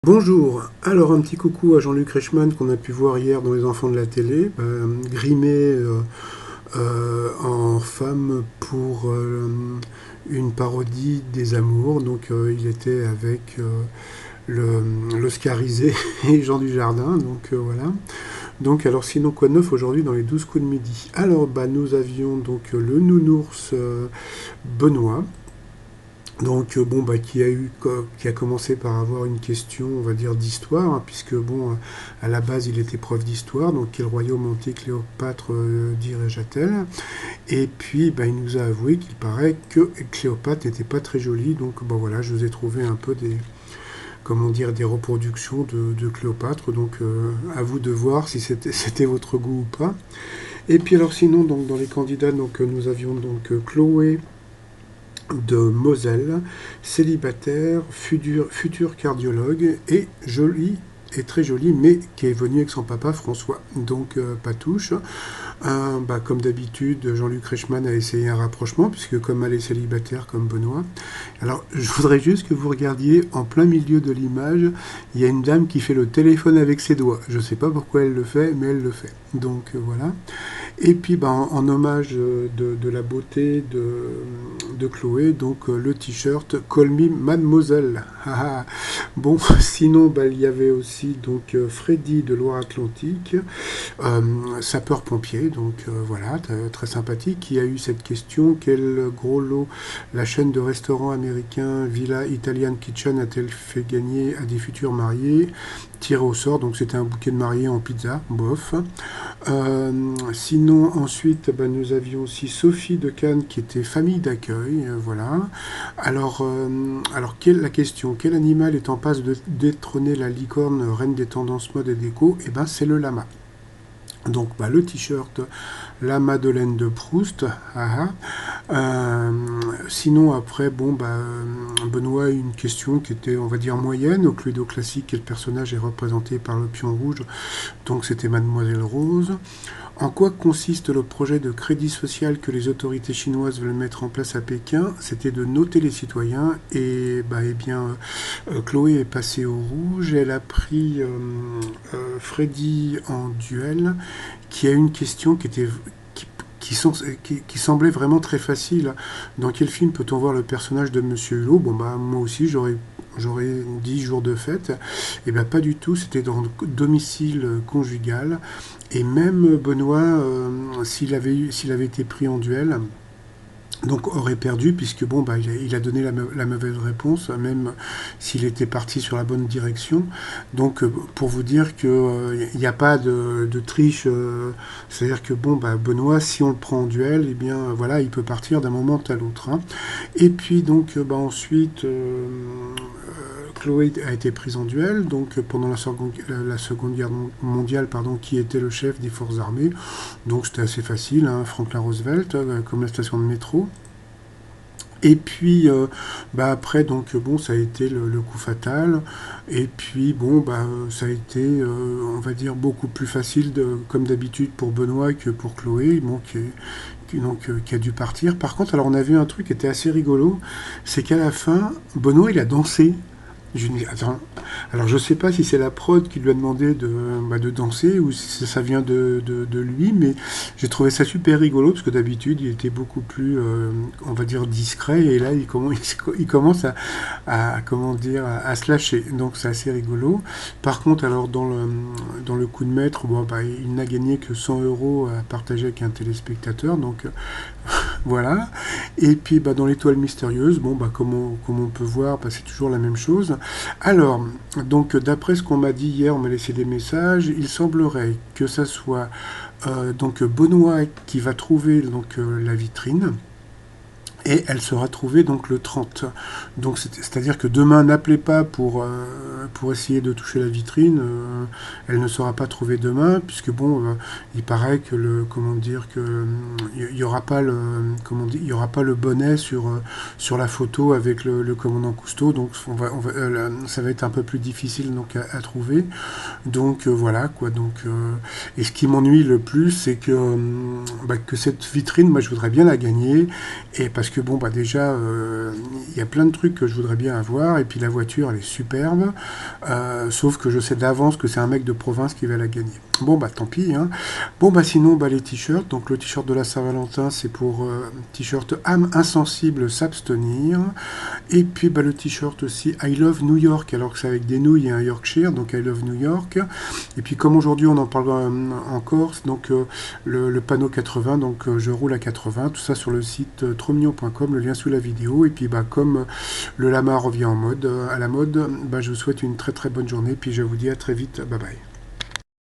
Bonjour, alors un petit coucou à Jean-Luc Reichmann qu'on a pu voir hier dans Les Enfants de la télé, grimé en femme pour une parodie des amours. Donc il était avec l'Oscarisé et Jean Dujardin, donc voilà. Donc alors sinon quoi de neuf aujourd'hui dans les 12 coups de midi. Alors nous avions donc le nounours Benoît. Donc qui a commencé par avoir une question, on va dire, d'histoire, hein, puisque à la base il était prof d'histoire, donc quel royaume antique Cléopâtre dirigeait-elle? Et puis il nous a avoué qu'il paraît que Cléopâtre n'était pas très jolie, donc voilà, je vous ai trouvé un peu comment dire, des reproductions de Cléopâtre, donc à vous de voir si c'était votre goût ou pas. Et puis alors sinon, donc dans les candidats, donc nous avions donc Chloé de Moselle, célibataire, futur cardiologue et jolie et très jolie, mais qui est venue avec son papa François. Donc Patouche. Comme d'habitude, Jean-Luc Reichmann a essayé un rapprochement, puisque comme elle est célibataire comme Benoît. Alors je voudrais juste que vous regardiez en plein milieu de l'image, il y a une dame qui fait le téléphone avec ses doigts. Je ne sais pas pourquoi elle le fait, mais elle le fait. Donc voilà. Et puis en hommage de la beauté de Chloé, donc le t-shirt Call Me Mademoiselle. Bon, sinon il y avait aussi donc Freddy de Loire-Atlantique, sapeur-pompier, donc voilà, très sympathique, qui a eu cette question: quel gros lot la chaîne de restaurants américains Villa Italian Kitchen a-t-elle fait gagner à des futurs mariés tiré au sort? Donc c'était un bouquet de mariés en pizza, bof. Sinon ensuite nous avions aussi Sophie de Cannes qui était famille d'accueil, voilà. Alors la question: quel animal est en passe de détrôner la licorne reine des tendances mode et déco? Et c'est le lama. Donc le t-shirt La Madeleine de Proust. Sinon après Benoît a eu une question qui était, on va dire, moyenne. Au Cluedo classique, quel personnage est représenté par le pion rouge? Donc c'était Mademoiselle Rose. En quoi consiste le projet de crédit social que les autorités chinoises veulent mettre en place à Pékin? C'était de noter les citoyens et Chloé est passée au rouge. Elle a pris Freddy en duel, qui a une question qui semblait vraiment très facile. Dans quel film peut-on voir le personnage de Monsieur Hulot? Moi aussi j'aurais dit Jour de fête. Et pas du tout, c'était dans Domicile conjugal. Et même Benoît, s'il avait été pris en duel, donc aurait perdu, puisque il a donné la mauvaise réponse, même s'il était parti sur la bonne direction. Donc pour vous dire qu'il n'y a pas de triche, c'est-à-dire que Benoît, si on le prend en duel, voilà, il peut partir d'un moment à l'autre, hein. Et puis donc ensuite Chloé a été prise en duel, donc pendant la seconde Guerre mondiale, qui était le chef des forces armées. Donc c'était assez facile, hein, Franklin Roosevelt, comme la station de métro. Et puis après ça a été le coup fatal. Et puis ça a été on va dire beaucoup plus facile comme d'habitude pour Benoît que pour Chloé, qui a dû partir. Par contre, alors on a vu un truc qui était assez rigolo, c'est qu'à la fin Benoît il a dansé. Je me dis, attends, alors je sais pas si c'est la prod qui lui a demandé de danser ou si ça vient de lui, mais j'ai trouvé ça super rigolo parce que d'habitude il était beaucoup plus, on va dire, discret, et là il commence comment dire, à se lâcher, donc c'est assez rigolo. Par contre, alors dans le coup de maître, il n'a gagné que 100 euros à partager avec un téléspectateur, donc voilà. Et puis dans l'étoile mystérieuse, comme on peut voir, c'est toujours la même chose. Alors, donc d'après ce qu'on m'a dit hier, on m'a laissé des messages, il semblerait que ça soit donc Benoît qui va trouver la vitrine. Et elle sera trouvée donc le 30. Donc c'est-à-dire que demain, n'appelez pas pour essayer de toucher la vitrine. Elle ne sera pas trouvée demain, puisque il paraît que il y aura pas il y aura pas le bonnet sur la photo avec le commandant Cousteau. Donc ça va être un peu plus difficile donc à trouver. Donc voilà quoi. Donc et ce qui m'ennuie le plus, c'est que cette vitrine, moi je voudrais bien la gagner, et parce que que bon, bah déjà, il y a plein de trucs que je voudrais bien avoir, et puis la voiture, elle est superbe, sauf que je sais d'avance que c'est un mec de province qui va la gagner. Bon, bah tant pis, hein. Bon, bah sinon, bah les t-shirts, donc le t-shirt de la Saint-Valentin, c'est pour t-shirt âme insensible s'abstenir, et puis bah, le t-shirt aussi I Love New York, alors que c'est avec des nouilles et un Yorkshire, donc I Love New York. Et puis comme aujourd'hui on en parle en Corse, donc le panneau 80, donc je roule à 80, tout ça sur le site tromignon.com, le lien sous la vidéo. Et puis bah, comme le lama revient à la mode, bah, je vous souhaite une très très bonne journée, puis je vous dis à très vite, bye bye.